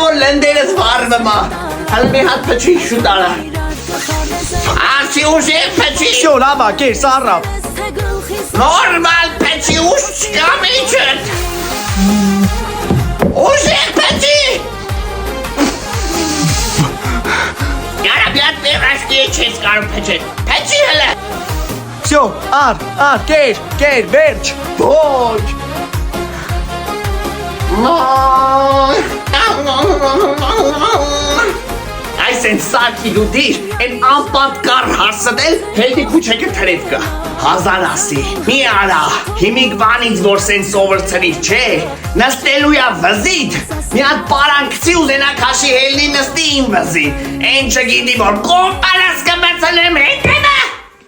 որ լնդերս վարվմա։ Հələ մի հատ փչի շուտ արա։ Ասի ուժեղ փչի։ Շո լավա կես առավ։ Նորմալ փչի ուժ չկա միջդ։ Ուժեղ փչի։ Գարաբյատ մեղաշկի չես կարող փչել։ Փչի հələ։ Շո ար կեր վերջ։ Ոչ։ Այսեն սարքի դու դիր, են անպատկար հարսդել, հելդի կուչեկը թրև կա։ Հազար ասի, մի արա, հիմիկ վանից որ սեն սովրցրի, չէ, նստելու յա վզիդ, մի հատ պարանքցի ուզենա կաշի հելդի նստի իմ վզիդ, են չգիտի որ կոմպարասկը բծնեմ հետ